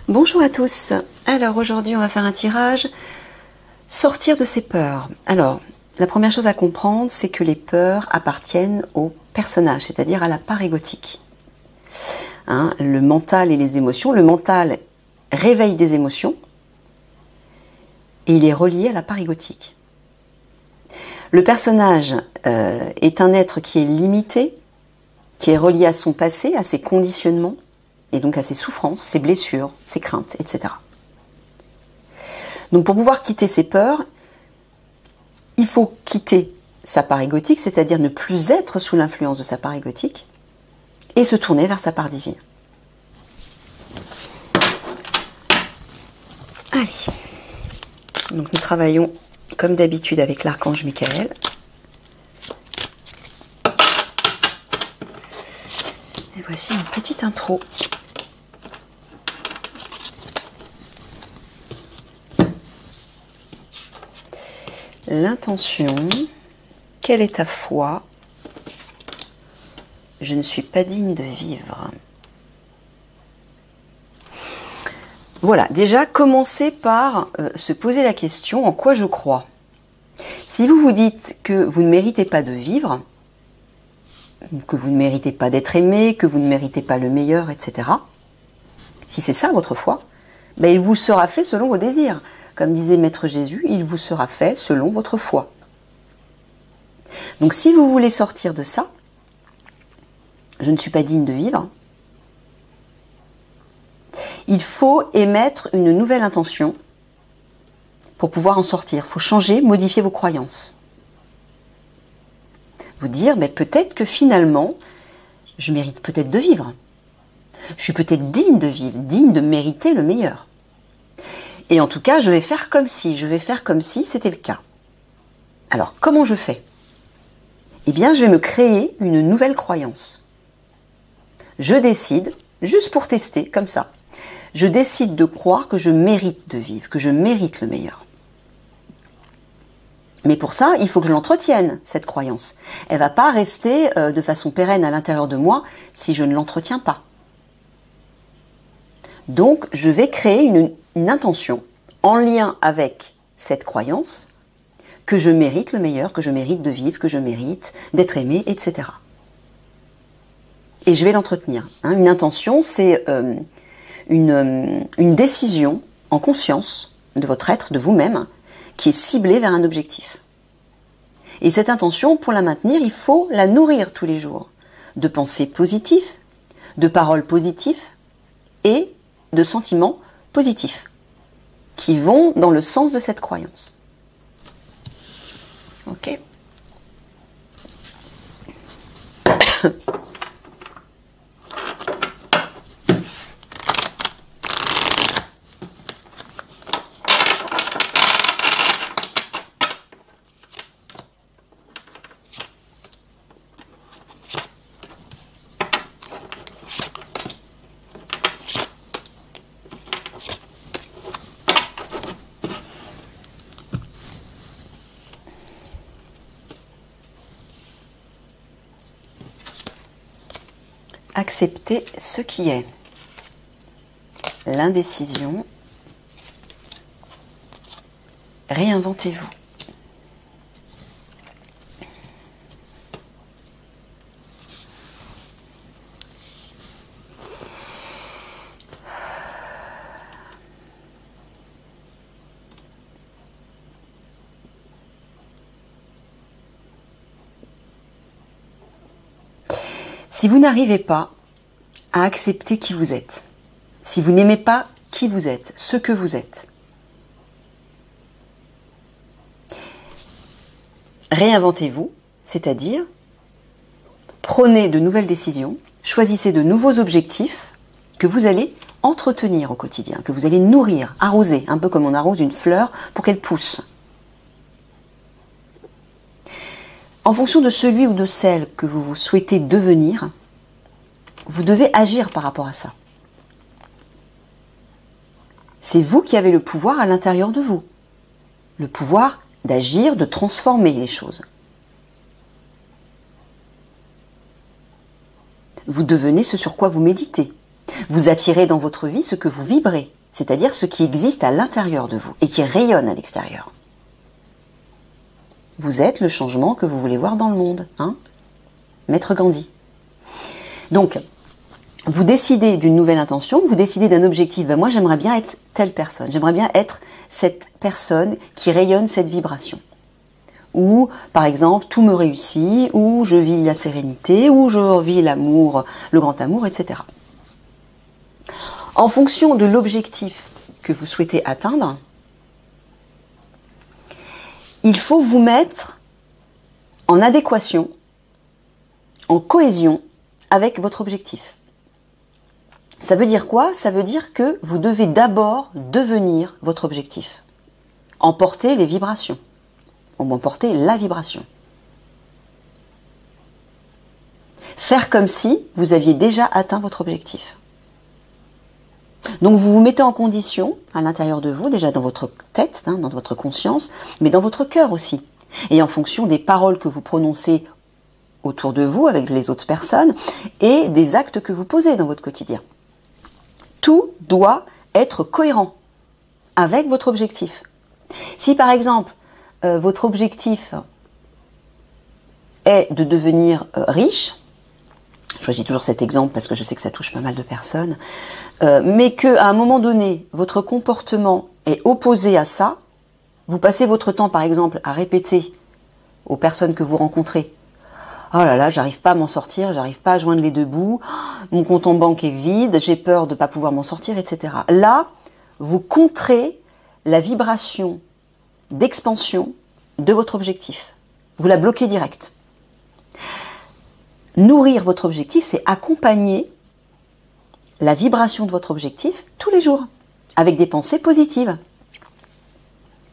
Bonjour à tous. Alors aujourd'hui on va faire un tirage sortir de ses peurs. Alors la première chose à comprendre, c'est que les peurs appartiennent au personnage, c'est-à-dire à la part égotique. Le mental et les émotions. Le mental réveille des émotions et il est relié à la part égotique. Le personnage est un être qui est limité, qui est relié à son passé, à ses conditionnements, et donc à ses souffrances, ses blessures, ses craintes, etc. Donc pour pouvoir quitter ses peurs, il faut quitter sa part égotique, c'est-à-dire ne plus être sous l'influence de sa part égotique, et se tourner vers sa part divine. Allez, donc nous travaillons comme d'habitude avec l'archange Michael. Et voici une petite intro. L'intention, quelle est ta foi? Je ne suis pas digne de vivre. Voilà, déjà commencez par se poser la question en quoi je crois. Si vous vous dites que vous ne méritez pas de vivre, que vous ne méritez pas d'être aimé, que vous ne méritez pas le meilleur, etc. Si c'est ça votre foi, ben il vous sera fait selon vos désirs. Comme disait Maître Jésus, il vous sera fait selon votre foi. Donc si vous voulez sortir de ça, je ne suis pas digne de vivre, il faut émettre une nouvelle intention pour pouvoir en sortir. Il faut changer, modifier vos croyances. Vous dire, mais peut-être que finalement, je mérite peut-être de vivre. Je suis peut-être digne de vivre, digne de mériter le meilleur. Et en tout cas, je vais faire comme si c'était le cas. Alors, comment je fais? Eh bien, je vais me créer une nouvelle croyance. Je décide, juste pour tester, comme ça, je décide de croire que je mérite de vivre, que je mérite le meilleur. Mais pour ça, il faut que je l'entretienne, cette croyance. Elle ne va pas rester de façon pérenne à l'intérieur de moi si je ne l'entretiens pas. Donc, je vais créer une intention en lien avec cette croyance que je mérite le meilleur, que je mérite de vivre, que je mérite d'être aimé, etc. Et je vais l'entretenir. Une intention, c'est une décision en conscience de votre être, de vous-même, qui est ciblée vers un objectif. Et cette intention, pour la maintenir, il faut la nourrir tous les jours de pensées positives, de paroles positives et de sentiments positifs qui vont dans le sens de cette croyance. Ok. Acceptez ce qui est. L'indécision. Réinventez-vous. Si vous n'arrivez pas à accepter qui vous êtes, si vous n'aimez pas qui vous êtes, ce que vous êtes, réinventez-vous, c'est-à-dire prenez de nouvelles décisions, choisissez de nouveaux objectifs que vous allez entretenir au quotidien, que vous allez nourrir, arroser, un peu comme on arrose une fleur pour qu'elle pousse. En fonction de celui ou de celle que vous souhaitez devenir, vous devez agir par rapport à ça. C'est vous qui avez le pouvoir à l'intérieur de vous. Le pouvoir d'agir, de transformer les choses. Vous devenez ce sur quoi vous méditez. Vous attirez dans votre vie ce que vous vibrez, c'est-à-dire ce qui existe à l'intérieur de vous et qui rayonne à l'extérieur. Vous êtes le changement que vous voulez voir dans le monde, hein? Maître Gandhi. Donc, vous décidez d'une nouvelle intention, vous décidez d'un objectif. Ben moi, j'aimerais bien être telle personne. J'aimerais bien être cette personne qui rayonne cette vibration. Ou, par exemple, tout me réussit, ou je vis la sérénité, ou je vis l'amour, le grand amour, etc. En fonction de l'objectif que vous souhaitez atteindre, il faut vous mettre en adéquation, en cohésion avec votre objectif. Ça veut dire quoi? Ça veut dire que vous devez d'abord devenir votre objectif. Emporter les vibrations. Emporter la vibration. Faire comme si vous aviez déjà atteint votre objectif. Donc vous vous mettez en condition à l'intérieur de vous, déjà dans votre tête, hein, dans votre conscience, mais dans votre cœur aussi. Et en fonction des paroles que vous prononcez autour de vous, avec les autres personnes, et des actes que vous posez dans votre quotidien. Tout doit être cohérent avec votre objectif. Si par exemple, votre objectif est de devenir riche, je choisis toujours cet exemple parce que je sais que ça touche pas mal de personnes, mais qu'à un moment donné, votre comportement est opposé à ça, vous passez votre temps par exemple à répéter aux personnes que vous rencontrez: oh là là, j'arrive pas à m'en sortir, j'arrive pas à joindre les deux bouts, mon compte en banque est vide, j'ai peur de pas pouvoir m'en sortir, etc. Là, vous contrez la vibration d'expansion de votre objectif. Vous la bloquez direct. Nourrir votre objectif, c'est accompagner la vibration de votre objectif tous les jours, avec des pensées positives.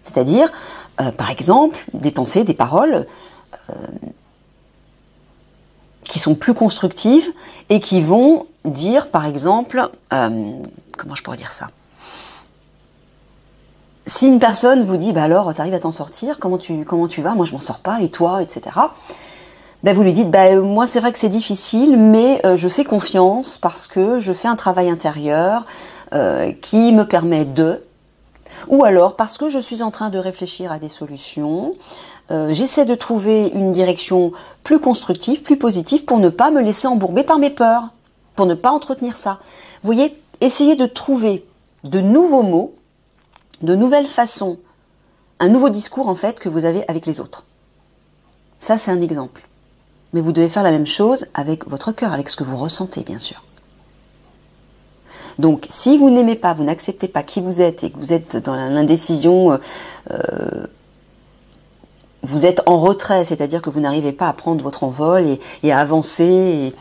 C'est-à-dire, par exemple, des pensées, des paroles qui sont plus constructives et qui vont dire, par exemple, comment je pourrais dire ça? Si une personne vous dit, bah alors, t'arrives à t'en sortir, comment tu vas? Moi, je m'en sors pas, et toi, etc. Ben, vous lui dites, bah, moi, c'est vrai que c'est difficile, mais je fais confiance parce que je fais un travail intérieur qui me permet de... Ou alors, parce que je suis en train de réfléchir à des solutions, j'essaie de trouver une direction plus constructive, plus positive, pour ne pas me laisser embourber par mes peurs, pour ne pas entretenir ça. Vous voyez, essayez de trouver de nouveaux mots, de nouvelles façons, un nouveau discours en fait que vous avez avec les autres. Ça, c'est un exemple. Mais vous devez faire la même chose avec votre cœur, avec ce que vous ressentez, bien sûr. Donc, si vous n'aimez pas, vous n'acceptez pas qui vous êtes et que vous êtes dans l'indécision, vous êtes en retrait, c'est-à-dire que vous n'arrivez pas à prendre votre envol et à avancer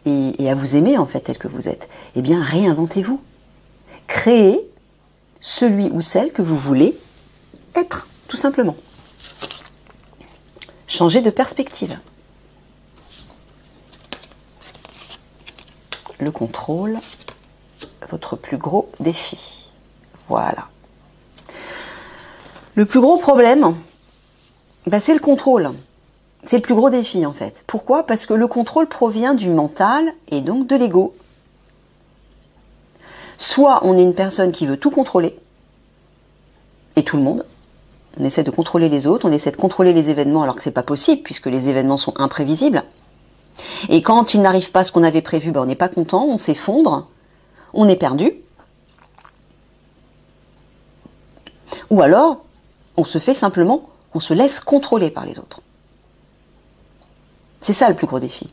et à vous aimer en fait tel que vous êtes, eh bien, réinventez-vous. Créez celui ou celle que vous voulez être, tout simplement. Changez de perspective. Le contrôle, votre plus gros défi. Voilà. Le plus gros problème, c'est le contrôle. C'est le plus gros défi en fait. Pourquoi? Parce que le contrôle provient du mental et donc de l'ego. Soit on est une personne qui veut tout contrôler, et tout le monde. On essaie de contrôler les autres, on essaie de contrôler les événements alors que c'est pas possible puisque les événements sont imprévisibles. Et quand il n'arrive pas ce qu'on avait prévu, on n'est pas content, on s'effondre, on est perdu. Ou alors, on se fait simplement, on se laisse contrôler par les autres. C'est ça le plus gros défi.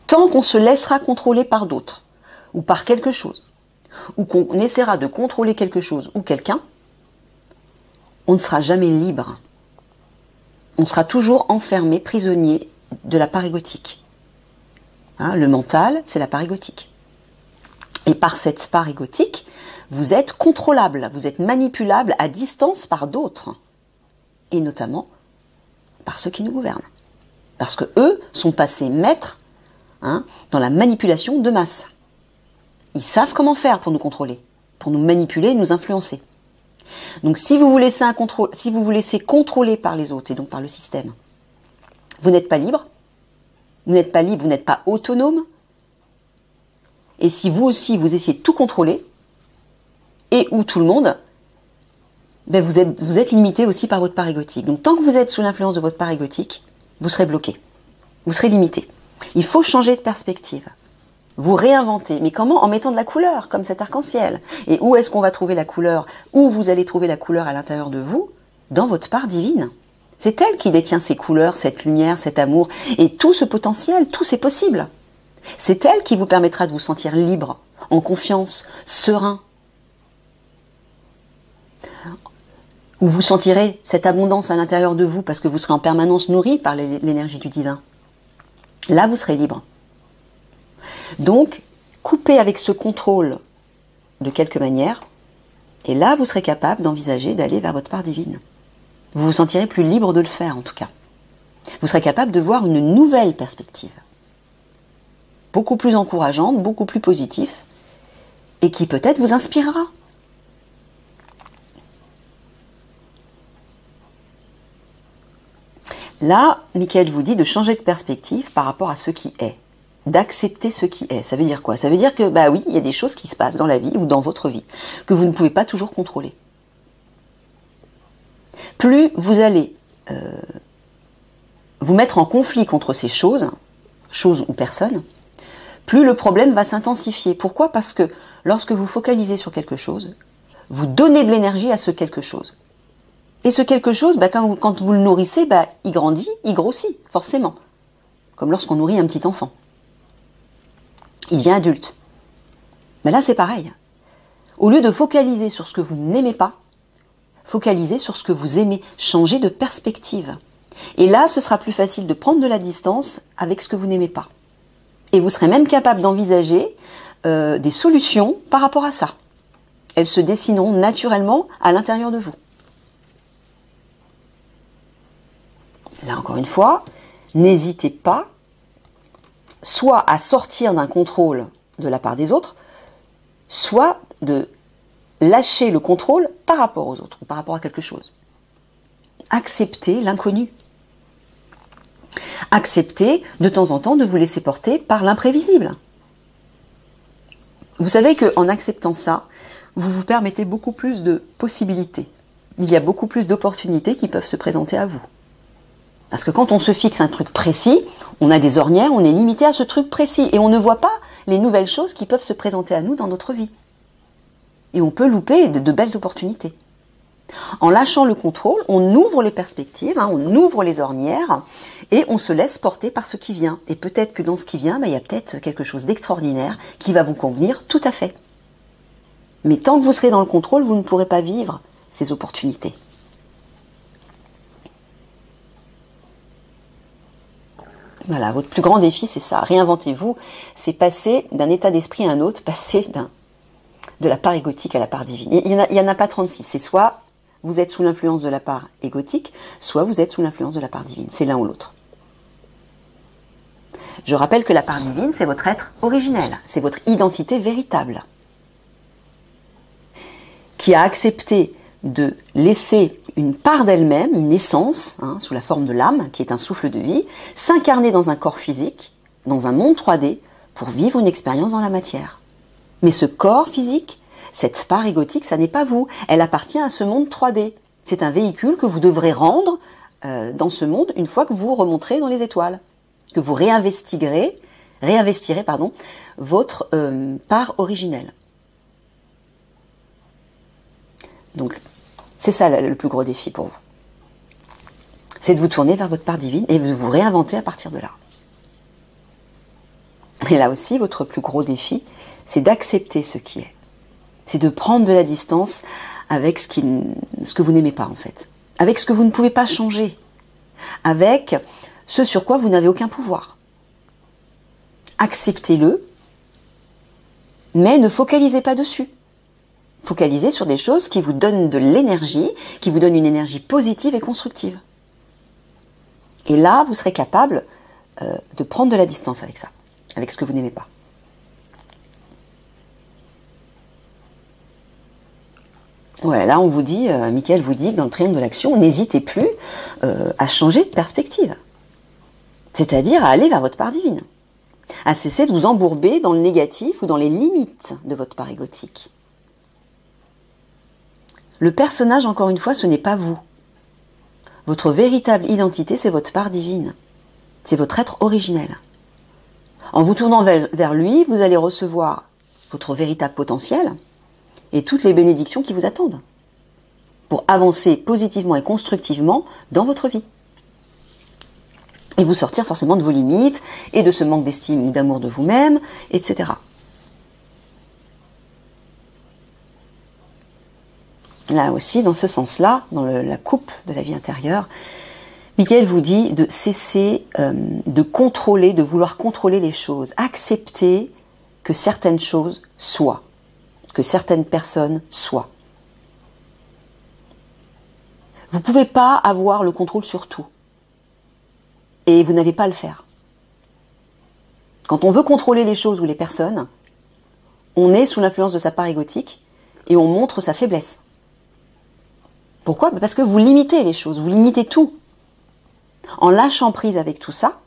Tant qu'on se laissera contrôler par d'autres, ou par quelque chose, ou qu'on essaiera de contrôler quelque chose ou quelqu'un, on ne sera jamais libre. On sera toujours enfermé, prisonnier de la part égotique. Hein, le mental, c'est la part égotique. Et par cette part égotique, vous êtes contrôlable, vous êtes manipulable à distance par d'autres. Et notamment par ceux qui nous gouvernent. Parce que eux sont passés maîtres dans la manipulation de masse. Ils savent comment faire pour nous contrôler, pour nous manipuler et nous influencer. Donc si vous vous laissez contrôler par les autres et donc par le système, vous n'êtes pas libre, vous n'êtes pas autonome, et si vous aussi vous essayez de tout contrôler, et ou tout le monde, ben vous êtes limité aussi par votre part égotique. Donc tant que vous êtes sous l'influence de votre part égotique, vous serez bloqué, vous serez limité. Il faut changer de perspective, vous réinventer. Mais comment? En mettant de la couleur, comme cet arc-en-ciel. Et où est-ce qu'on va trouver la couleur? Où vous allez trouver la couleur à l'intérieur de vous? Dans votre part divine. C'est elle qui détient ces couleurs, cette lumière, cet amour, et tout ce potentiel, tout c'est possible. C'est elle qui vous permettra de vous sentir libre, en confiance, serein. Où vous sentirez cette abondance à l'intérieur de vous parce que vous serez en permanence nourri par l'énergie du divin. Là, vous serez libre. Donc, coupez avec ce contrôle de quelque manière, et là, vous serez capable d'envisager d'aller vers votre part divine. Vous vous sentirez plus libre de le faire, en tout cas. Vous serez capable de voir une nouvelle perspective. Beaucoup plus encourageante, beaucoup plus positive, et qui peut-être vous inspirera. Là, Michael vous dit de changer de perspective par rapport à ce qui est. D'accepter ce qui est. Ça veut dire quoi? Ça veut dire que, bah oui, il y a des choses qui se passent dans la vie ou dans votre vie que vous ne pouvez pas toujours contrôler. Plus vous allez vous mettre en conflit contre ces choses ou personnes, plus le problème va s'intensifier. Pourquoi? Parce que lorsque vous focalisez sur quelque chose, vous donnez de l'énergie à ce quelque chose. Et ce quelque chose, bah, quand vous le nourrissez, bah, il grandit, il grossit, forcément. Comme lorsqu'on nourrit un petit enfant. Il devient adulte. Mais là, c'est pareil. Au lieu de focaliser sur ce que vous n'aimez pas, focalisez sur ce que vous aimez. Changez de perspective. Et là, ce sera plus facile de prendre de la distance avec ce que vous n'aimez pas. Et vous serez même capable d'envisager des solutions par rapport à ça. Elles se dessineront naturellement à l'intérieur de vous. Là, encore une fois, n'hésitez pas soit à sortir d'un contrôle de la part des autres, soit de lâcher le contrôle par rapport aux autres ou par rapport à quelque chose. Acceptez l'inconnu. Acceptez de temps en temps de vous laisser porter par l'imprévisible. Vous savez qu'en acceptant ça, vous vous permettez beaucoup plus de possibilités. Il y a beaucoup plus d'opportunités qui peuvent se présenter à vous. Parce que quand on se fixe un truc précis, on a des ornières, on est limité à ce truc précis. Et on ne voit pas les nouvelles choses qui peuvent se présenter à nous dans notre vie. Et on peut louper de belles opportunités. En lâchant le contrôle, on ouvre les perspectives, on ouvre les ornières, et on se laisse porter par ce qui vient. Et peut-être que dans ce qui vient, il y a peut-être quelque chose d'extraordinaire qui va vous convenir tout à fait. Mais tant que vous serez dans le contrôle, vous ne pourrez pas vivre ces opportunités. Voilà, votre plus grand défi, c'est ça. Réinventez-vous, c'est passer d'un état d'esprit à un autre, passer de la part égotique à la part divine. Il n'y en a pas 36. C'est soit vous êtes sous l'influence de la part égotique, soit vous êtes sous l'influence de la part divine. C'est l'un ou l'autre. Je rappelle que la part divine, c'est votre être originel. C'est votre identité véritable. Qui a accepté de laisser une part d'elle-même, une essence, sous la forme de l'âme, qui est un souffle de vie, s'incarner dans un corps physique, dans un monde 3D, pour vivre une expérience dans la matière. Mais ce corps physique, cette part égotique, ça n'est pas vous. Elle appartient à ce monde 3D. C'est un véhicule que vous devrez rendre dans ce monde une fois que vous remonterez dans les étoiles, que vous réinvestirez votre part originelle. Donc, c'est ça le plus gros défi pour vous. C'est de vous tourner vers votre part divine et de vous réinventer à partir de là. Et là aussi, votre plus gros défi, c'est d'accepter ce qui est. C'est de prendre de la distance avec ce que vous n'aimez pas, en fait. Avec ce que vous ne pouvez pas changer. Avec ce sur quoi vous n'avez aucun pouvoir. Acceptez-le, mais ne focalisez pas dessus. Focalisez sur des choses qui vous donnent de l'énergie, qui vous donnent une énergie positive et constructive. Et là, vous serez capable de prendre de la distance avec ça, avec ce que vous n'aimez pas. Ouais, là, on vous dit, Michael vous dit que dans le triangle de l'action, n'hésitez plus à changer de perspective. C'est-à-dire à aller vers votre part divine. à cesser de vous embourber dans le négatif ou dans les limites de votre part égotique. Le personnage, encore une fois, ce n'est pas vous. Votre véritable identité, c'est votre part divine. C'est votre être originel. En vous tournant vers lui, vous allez recevoir votre véritable potentiel et toutes les bénédictions qui vous attendent pour avancer positivement et constructivement dans votre vie. Et vous sortir forcément de vos limites et de ce manque d'estime ou d'amour de vous-même, etc. Là aussi, dans ce sens-là, dans la coupe de la vie intérieure, Michael vous dit de cesser de contrôler, de vouloir contrôler les choses. Accepter que certaines choses soient, que certaines personnes soient. Vous ne pouvez pas avoir le contrôle sur tout. Et vous n'avez pas à le faire. Quand on veut contrôler les choses ou les personnes, on est sous l'influence de sa part égotique et on montre sa faiblesse. Pourquoi ? Parce que vous limitez les choses, vous limitez tout. En lâchant prise avec tout ça,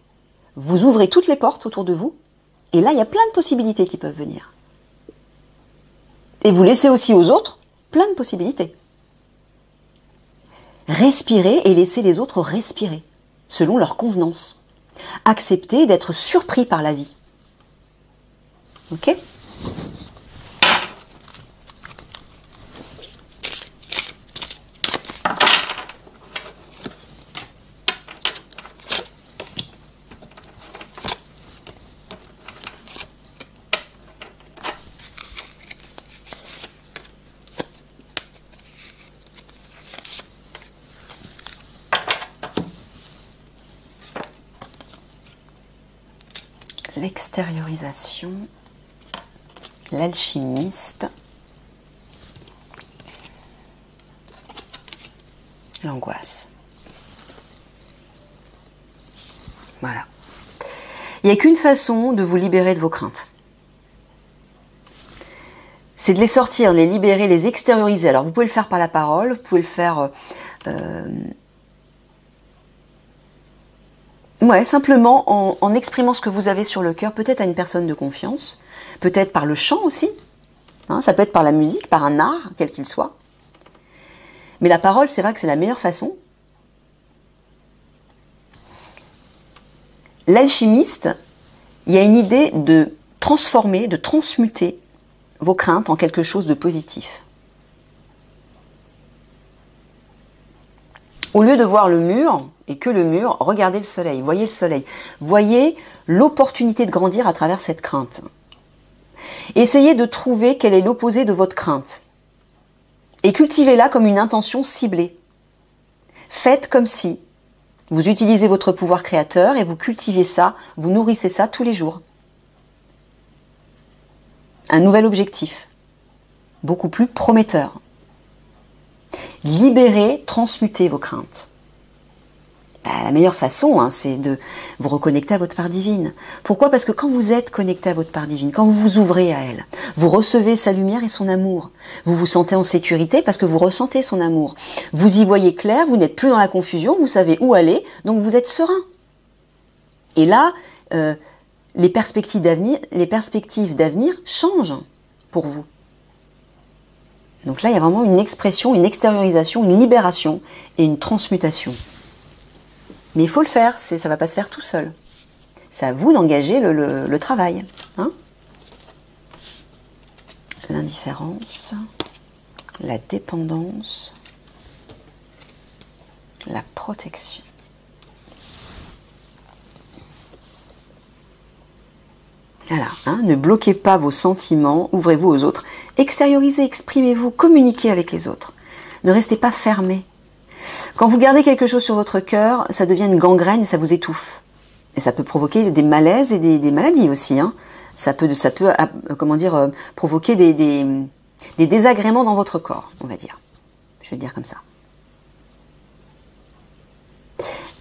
vous ouvrez toutes les portes autour de vous, et là, il y a plein de possibilités qui peuvent venir. Et vous laissez aussi aux autres plein de possibilités. Respirez et laissez les autres respirer, selon leur convenance. Acceptez d'être surpris par la vie. Ok ? L'extériorisation, l'alchimiste, l'angoisse. Voilà. Il n'y a qu'une façon de vous libérer de vos craintes. C'est de les sortir, les libérer, les extérioriser. Alors vous pouvez le faire par la parole, vous pouvez le faire... simplement en exprimant ce que vous avez sur le cœur, peut-être à une personne de confiance, peut-être par le chant aussi, ça peut être par la musique, par un art, quel qu'il soit. Mais la parole, c'est vrai que c'est la meilleure façon. L'alchimiste, il y a une idée de transformer, de transmuter vos craintes en quelque chose de positif. Au lieu de voir le mur, et que le mur, regardez le soleil, voyez le soleil, voyez l'opportunité de grandir à travers cette crainte. Essayez de trouver quel est l'opposé de votre crainte. Et cultivez-la comme une intention ciblée. Faites comme si vous utilisez votre pouvoir créateur et vous cultivez ça, vous nourrissez ça tous les jours. Un nouvel objectif, beaucoup plus prometteur. Libérez, transmutez vos craintes. La meilleure façon, c'est de vous reconnecter à votre part divine. Pourquoi ? Parce que quand vous êtes connecté à votre part divine, quand vous vous ouvrez à elle, vous recevez sa lumière et son amour. Vous vous sentez en sécurité parce que vous ressentez son amour. Vous y voyez clair, vous n'êtes plus dans la confusion, vous savez où aller, donc vous êtes serein. Et là, les perspectives d'avenir changent pour vous. Donc là, il y a vraiment une expression, une extériorisation, une libération et une transmutation. Mais il faut le faire, ça ne va pas se faire tout seul. C'est à vous d'engager le travail. L'indifférence, la dépendance, la protection. Voilà, ne bloquez pas vos sentiments, ouvrez-vous aux autres, extériorisez, exprimez-vous, communiquez avec les autres. Ne restez pas fermés. Quand vous gardez quelque chose sur votre cœur, ça devient une gangrène et ça vous étouffe. Et ça peut provoquer des malaises et des maladies aussi. Ça peut provoquer des désagréments dans votre corps, on va dire. Je vais le dire comme ça.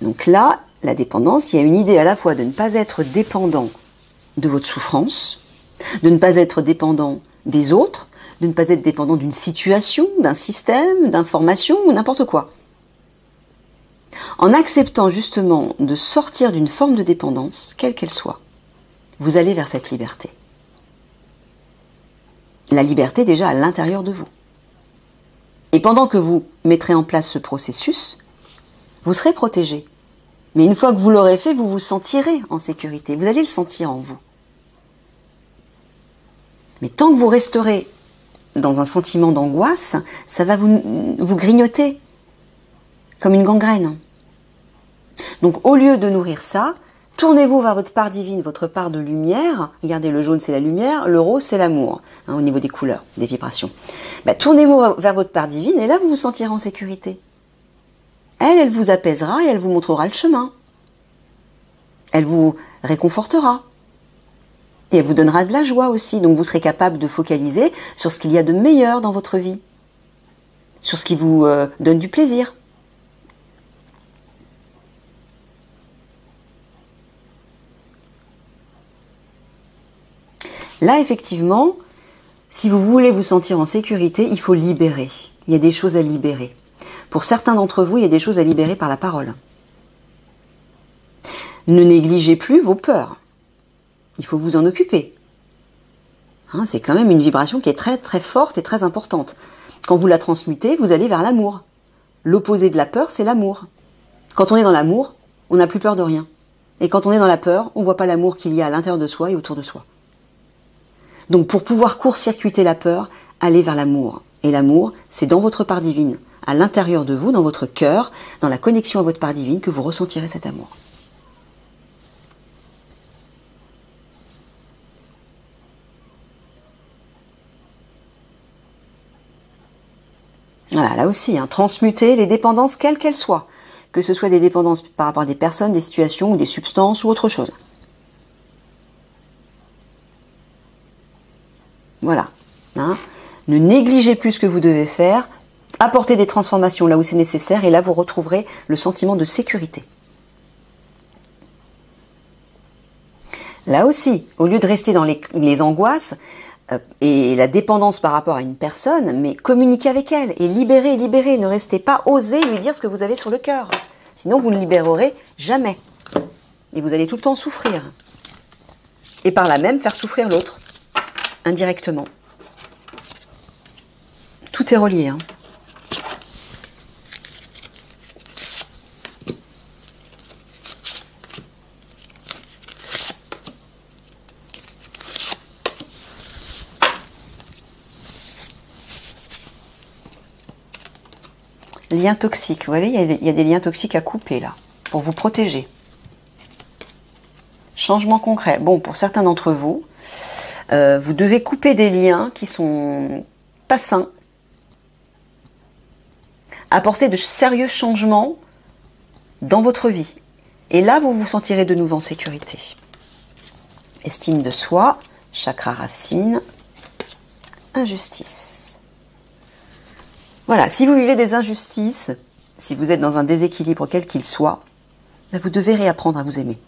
Donc là, la dépendance, il y a une idée à la fois de ne pas être dépendant de votre souffrance, de ne pas être dépendant des autres, de ne pas être dépendant d'une situation, d'un système, d'informations ou n'importe quoi. En acceptant justement de sortir d'une forme de dépendance, quelle qu'elle soit, vous allez vers cette liberté. La liberté déjà à l'intérieur de vous. Et pendant que vous mettrez en place ce processus, vous serez protégé. Mais une fois que vous l'aurez fait, vous vous sentirez en sécurité. Vous allez le sentir en vous. Mais tant que vous resterez dans un sentiment d'angoisse, ça va vous grignoter comme une gangrène. Donc au lieu de nourrir ça, tournez-vous vers votre part divine, votre part de lumière. Regardez, le jaune c'est la lumière, le rose c'est l'amour, au niveau des couleurs, des vibrations. Tournez-vous vers votre part divine et là vous vous sentirez en sécurité. Elle vous apaisera et elle vous montrera le chemin. Elle vous réconfortera. Et elle vous donnera de la joie aussi. Donc vous serez capable de focaliser sur ce qu'il y a de meilleur dans votre vie. Sur ce qui vous donne du plaisir. Là, effectivement, si vous voulez vous sentir en sécurité, il faut libérer. Il y a des choses à libérer. Pour certains d'entre vous, il y a des choses à libérer par la parole. Ne négligez plus vos peurs. Il faut vous en occuper. C'est quand même une vibration qui est très très forte et très importante. Quand vous la transmutez, vous allez vers l'amour. L'opposé de la peur, c'est l'amour. Quand on est dans l'amour, on n'a plus peur de rien. Et quand on est dans la peur, on ne voit pas l'amour qu'il y a à l'intérieur de soi et autour de soi. Donc pour pouvoir court-circuiter la peur, allez vers l'amour. Et l'amour, c'est dans votre part divine, à l'intérieur de vous, dans votre cœur, dans la connexion à votre part divine, que vous ressentirez cet amour. Voilà, là aussi, transmuter les dépendances, quelles qu'elles soient. Que ce soit des dépendances par rapport à des personnes, des situations ou des substances ou autre chose. Voilà. Ne négligez plus ce que vous devez faire. Apportez des transformations là où c'est nécessaire et là vous retrouverez le sentiment de sécurité. Là aussi, au lieu de rester dans les angoisses et la dépendance par rapport à une personne, mais communiquez avec elle et libérez. Ne restez pas, osez lui dire ce que vous avez sur le cœur. Sinon vous ne libérerez jamais. Et vous allez tout le temps souffrir. Et par là même faire souffrir l'autre. Indirectement. Tout est relié. Liens toxiques. Vous voyez, il y a des liens toxiques à couper là, pour vous protéger. Changement concret. Bon, pour certains d'entre vous, vous devez couper des liens qui sont pas sains. Apporter de sérieux changements dans votre vie. Et là, vous vous sentirez de nouveau en sécurité. Estime de soi, chakra racine, injustice. Voilà, si vous vivez des injustices, si vous êtes dans un déséquilibre quel qu'il soit, vous devez réapprendre à vous aimer.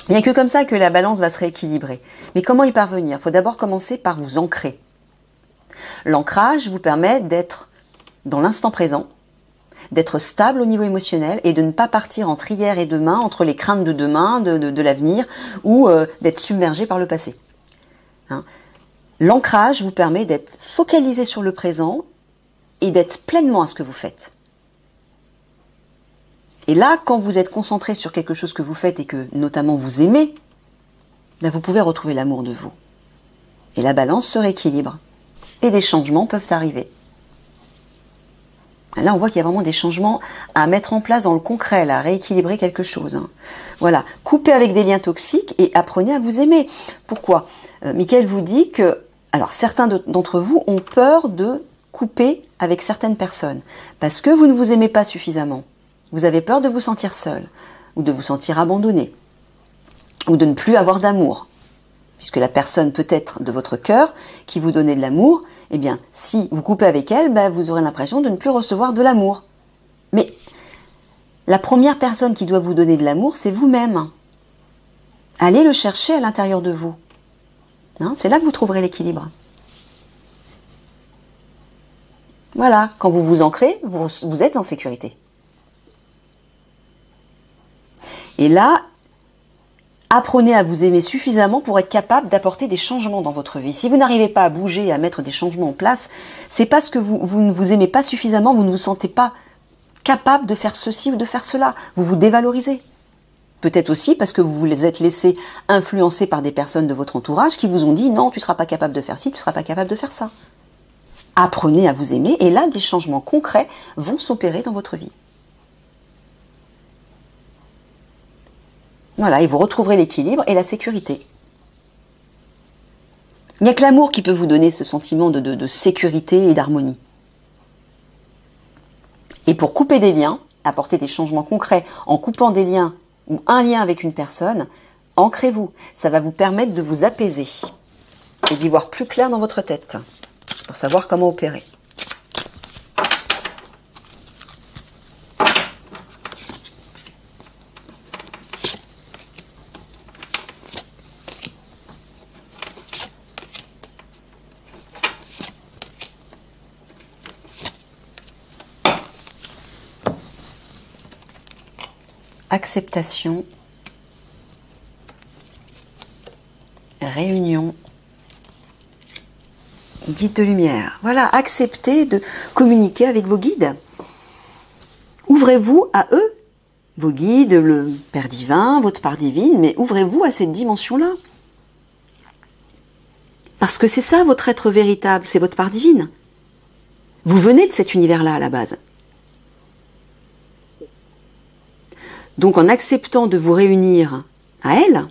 Il n'y a que comme ça que la balance va se rééquilibrer. Mais comment y parvenir? Il faut d'abord commencer par vous ancrer. L'ancrage vous permet d'être dans l'instant présent, d'être stable au niveau émotionnel et de ne pas partir entre hier et demain, entre les craintes de demain, de l'avenir, ou d'être submergé par le passé. L'ancrage vous permet d'être focalisé sur le présent et d'être pleinement à ce que vous faites. Et là, quand vous êtes concentré sur quelque chose que vous faites et que notamment vous aimez, vous pouvez retrouver l'amour de vous. Et la balance se rééquilibre. Et des changements peuvent arriver. Là, on voit qu'il y a vraiment des changements à mettre en place dans le concret, là, à rééquilibrer quelque chose. Voilà, coupez avec des liens toxiques et apprenez à vous aimer. Pourquoi? Michael vous dit que, alors certains d'entre vous ont peur de couper avec certaines personnes parce que vous ne vous aimez pas suffisamment. Vous avez peur de vous sentir seul ou de vous sentir abandonné ou de ne plus avoir d'amour. Puisque la personne peut-être de votre cœur qui vous donnait de l'amour, eh bien, si vous coupez avec elle, vous aurez l'impression de ne plus recevoir de l'amour. Mais la première personne qui doit vous donner de l'amour, c'est vous-même. Allez le chercher à l'intérieur de vous. C'est là que vous trouverez l'équilibre. Voilà, quand vous vous ancrez, vous êtes en sécurité. Et là, Apprenez à vous aimer suffisamment pour être capable d'apporter des changements dans votre vie. Si vous n'arrivez pas à bouger, à mettre des changements en place, c'est parce que vous ne vous aimez pas suffisamment, vous ne vous sentez pas capable de faire ceci ou de faire cela. Vous vous dévalorisez. Peut-être aussi parce que vous vous êtes laissé influencer par des personnes de votre entourage qui vous ont dit « Non, tu ne seras pas capable de faire ci, tu ne seras pas capable de faire ça ». Apprenez à vous aimer et là, des changements concrets vont s'opérer dans votre vie. Voilà, et vous retrouverez l'équilibre et la sécurité. Il n'y a que l'amour qui peut vous donner ce sentiment de sécurité et d'harmonie. Et pour couper des liens, apporter des changements concrets en coupant des liens ou un lien avec une personne, ancrez-vous. Ça va vous permettre de vous apaiser et d'y voir plus clair dans votre tête pour savoir comment opérer. Acceptation, réunion, guide de lumière. Voilà, acceptez de communiquer avec vos guides. Ouvrez-vous à eux, vos guides, le Père divin, votre part divine, mais ouvrez-vous à cette dimension-là. Parce que c'est ça votre être véritable, c'est votre part divine. Vous venez de cet univers-là à la base. Donc en acceptant de vous réunir à elle,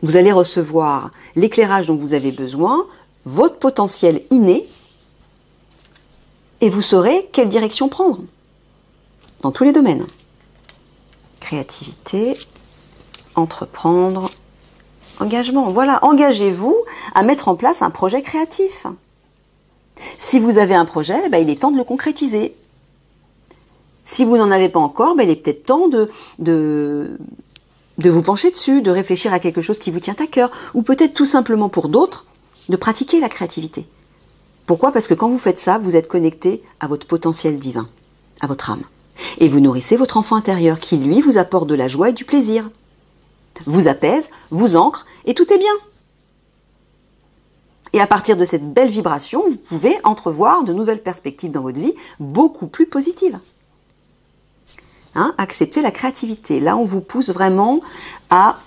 vous allez recevoir l'éclairage dont vous avez besoin, votre potentiel inné, et vous saurez quelle direction prendre dans tous les domaines. Créativité, entreprendre, engagement. Voilà, engagez-vous à mettre en place un projet créatif. Si vous avez un projet, il est temps de le concrétiser. Si vous n'en avez pas encore, il est peut-être temps de vous pencher dessus, de réfléchir à quelque chose qui vous tient à cœur, ou peut-être tout simplement pour d'autres, de pratiquer la créativité. Pourquoi ? Parce que quand vous faites ça, vous êtes connecté à votre potentiel divin, à votre âme. Et vous nourrissez votre enfant intérieur qui, lui, vous apporte de la joie et du plaisir. Vous apaise, vous ancre, et tout est bien. Et à partir de cette belle vibration, vous pouvez entrevoir de nouvelles perspectives dans votre vie, beaucoup plus positives. Accepter la créativité. Là, on vous pousse vraiment à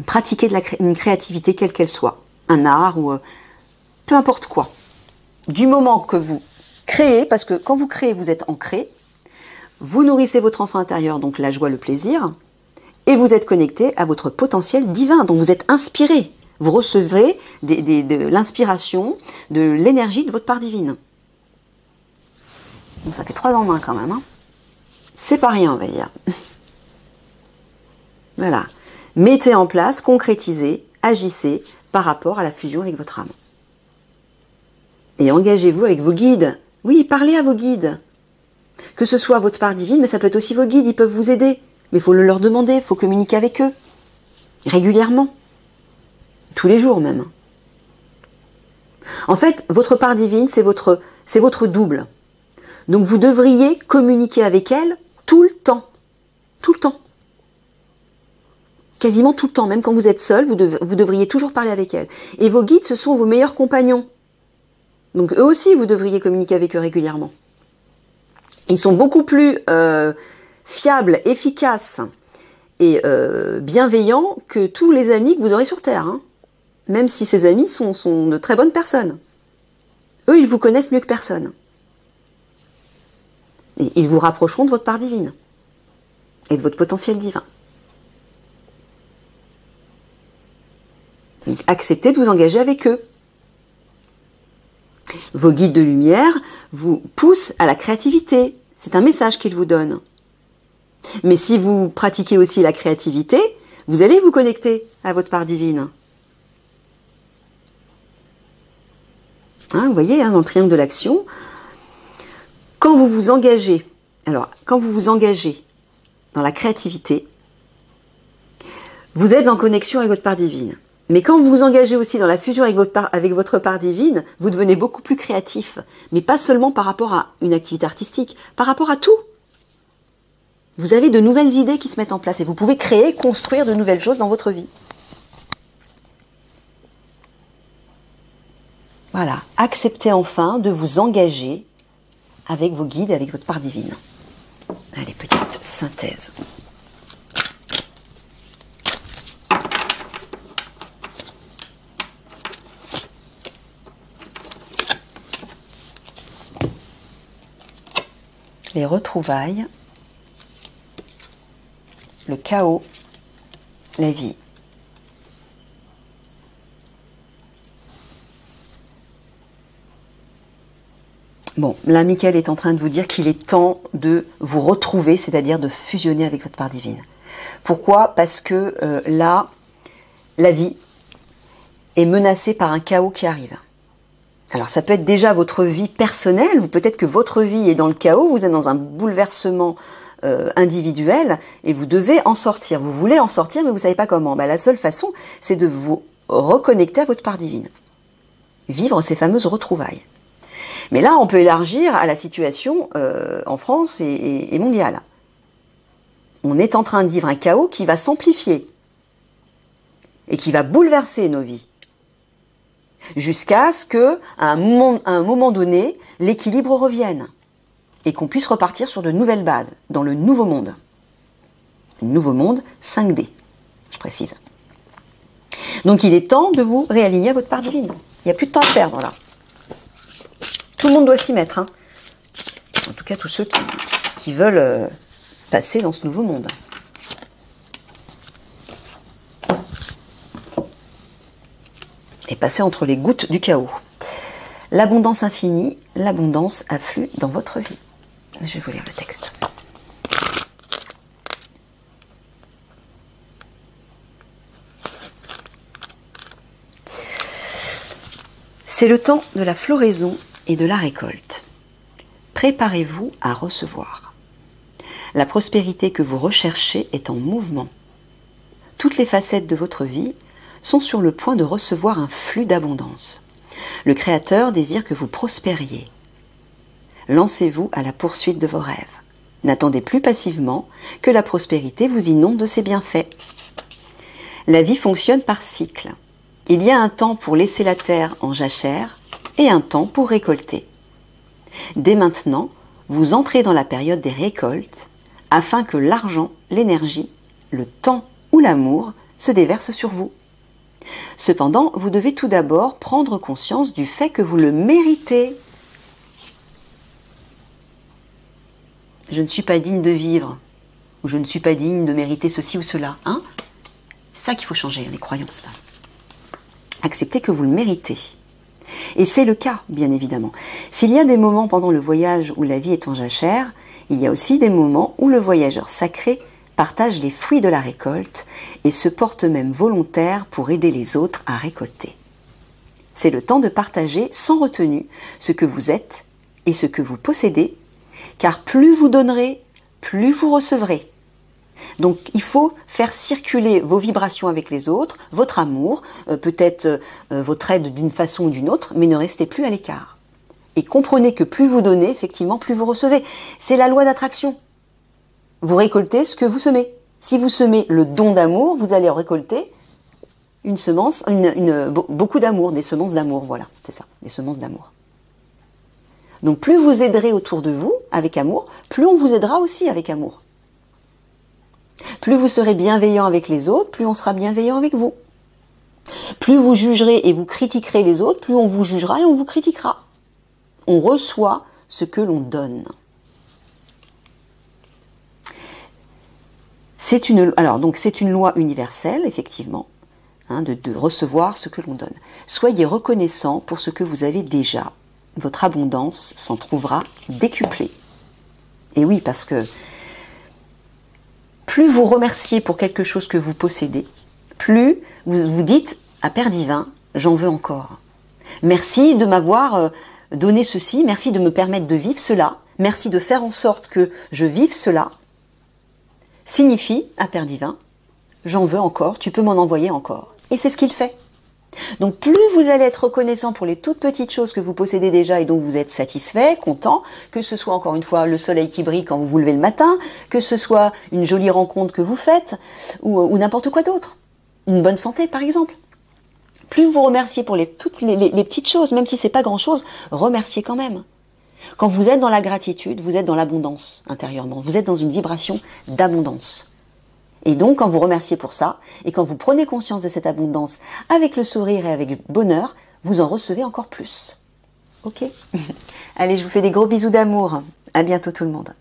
pratiquer une créativité quelle qu'elle soit. Un art ou peu importe quoi. Du moment que vous créez, parce que quand vous créez, vous êtes ancré, vous nourrissez votre enfant intérieur, donc la joie, le plaisir, et vous êtes connecté à votre potentiel divin, donc vous êtes inspiré. Vous recevez de l'inspiration, de l'énergie de votre part divine. Donc ça fait 3 dans le main quand même, C'est pas rien, on va dire. Voilà. Mettez en place, concrétisez, agissez par rapport à la fusion avec votre âme. Et engagez-vous avec vos guides. Oui, parlez à vos guides. Que ce soit votre part divine, mais ça peut être aussi vos guides, ils peuvent vous aider. Mais il faut le leur demander, il faut communiquer avec eux. Régulièrement. Tous les jours même. En fait, votre part divine, c'est votre double. Donc vous devriez communiquer avec elle tout le temps. Tout le temps. Quasiment tout le temps. Même quand vous êtes seul, vous devriez toujours parler avec elle. Et vos guides, ce sont vos meilleurs compagnons. Donc eux aussi, vous devriez communiquer avec eux régulièrement. Ils sont beaucoup plus fiables, efficaces et bienveillants que tous les amis que vous aurez sur Terre. Même si ces amis sont de très bonnes personnes. Eux, ils vous connaissent mieux que personne. Et ils vous rapprocheront de votre part divine et de votre potentiel divin. Donc, acceptez de vous engager avec eux. Vos guides de lumière vous poussent à la créativité. C'est un message qu'ils vous donnent. Mais si vous pratiquez aussi la créativité, vous allez vous connecter à votre part divine. Vous voyez, dans le triangle de l'action, quand vous vous engagez dans la créativité, vous êtes en connexion avec votre part divine. Mais quand vous vous engagez aussi dans la fusion avec votre part divine, vous devenez beaucoup plus créatif. Mais pas seulement par rapport à une activité artistique, par rapport à tout. Vous avez de nouvelles idées qui se mettent en place et vous pouvez créer, construire de nouvelles choses dans votre vie. Voilà, acceptez enfin de vous engager avec vos guides, avec votre part divine. Allez, petite synthèse. Les retrouvailles, le chaos, la vie. Bon, là, Michael est en train de vous dire qu'il est temps de vous retrouver, c'est-à-dire de fusionner avec votre part divine. Pourquoi ? Parce que là, la vie est menacée par un chaos qui arrive. Alors, ça peut être déjà votre vie personnelle, ou peut-être que votre vie est dans le chaos, vous êtes dans un bouleversement individuel, et vous devez en sortir. Vous voulez en sortir, mais vous ne savez pas comment. Ben, la seule façon, c'est de vous reconnecter à votre part divine. Vivre ces fameuses retrouvailles. Mais là, on peut élargir à la situation en France et mondiale. On est en train de vivre un chaos qui va s'amplifier et qui va bouleverser nos vies. Jusqu'à ce qu'à un moment donné, l'équilibre revienne et qu'on puisse repartir sur de nouvelles bases, dans le nouveau monde. Le nouveau monde 5D, je précise. Donc il est temps de vous réaligner à votre part divine. Il n'y a plus de temps à perdre là. Tout le monde doit s'y mettre. Hein. En tout cas, tous ceux qui veulent passer dans ce nouveau monde. Et passer entre les gouttes du chaos. L'abondance infinie, l'abondance afflue dans votre vie. Je vais vous lire le texte. C'est le temps de la floraison et de la récolte. Préparez-vous à recevoir. La prospérité que vous recherchez est en mouvement. Toutes les facettes de votre vie sont sur le point de recevoir un flux d'abondance. Le Créateur désire que vous prospériez. Lancez-vous à la poursuite de vos rêves. N'attendez plus passivement que la prospérité vous inonde de ses bienfaits. La vie fonctionne par cycle. Il y a un temps pour laisser la terre en jachère et un temps pour récolter. Dès maintenant, vous entrez dans la période des récoltes afin que l'argent, l'énergie, le temps ou l'amour se déversent sur vous. Cependant, vous devez tout d'abord prendre conscience du fait que vous le méritez. Je ne suis pas digne de vivre, ou je ne suis pas digne de mériter ceci ou cela. Hein ? C'est ça qu'il faut changer, les croyances. Là. Acceptez que vous le méritez. Et c'est le cas, bien évidemment. S'il y a des moments pendant le voyage où la vie est en jachère, il y a aussi des moments où le voyageur sacré partage les fruits de la récolte et se porte même volontaire pour aider les autres à récolter. C'est le temps de partager sans retenue ce que vous êtes et ce que vous possédez, car plus vous donnerez, plus vous recevrez. Donc il faut faire circuler vos vibrations avec les autres, votre amour, peut-être votre aide d'une façon ou d'une autre, mais ne restez plus à l'écart. Et comprenez que plus vous donnez, effectivement, plus vous recevez. C'est la loi d'attraction. Vous récoltez ce que vous semez. Si vous semez le don d'amour, vous allez récolter une semence, beaucoup d'amour, des semences d'amour, voilà, c'est ça, des semences d'amour. Donc plus vous aiderez autour de vous avec amour, plus on vous aidera aussi avec amour. Plus vous serez bienveillant avec les autres, plus on sera bienveillant avec vous. Plus vous jugerez et vous critiquerez les autres, plus on vous jugera et on vous critiquera. On reçoit ce que l'on donne. C'est une loi universelle, effectivement, hein, de recevoir ce que l'on donne. Soyez reconnaissant pour ce que vous avez déjà. Votre abondance s'en trouvera décuplée. Et oui, parce que plus vous remerciez pour quelque chose que vous possédez, plus vous vous dites à Père Divin, j'en veux encore. Merci de m'avoir donné ceci, merci de me permettre de vivre cela, merci de faire en sorte que je vive cela. Signifie à Père Divin, j'en veux encore, tu peux m'en envoyer encore. Et c'est ce qu'il fait. Donc plus vous allez être reconnaissant pour les toutes petites choses que vous possédez déjà et dont vous êtes satisfait, content, que ce soit encore une fois le soleil qui brille quand vous vous levez le matin, que ce soit une jolie rencontre que vous faites, ou n'importe quoi d'autre. Une bonne santé par exemple. Plus vous remerciez pour toutes les petites choses, même si c'est pas grand chose, remerciez quand même. Quand vous êtes dans la gratitude, vous êtes dans l'abondance intérieurement, vous êtes dans une vibration d'abondance. Et donc, quand vous remerciez pour ça, et quand vous prenez conscience de cette abondance avec le sourire et avec le bonheur, vous en recevez encore plus. Ok? Allez, je vous fais des gros bisous d'amour. À bientôt tout le monde.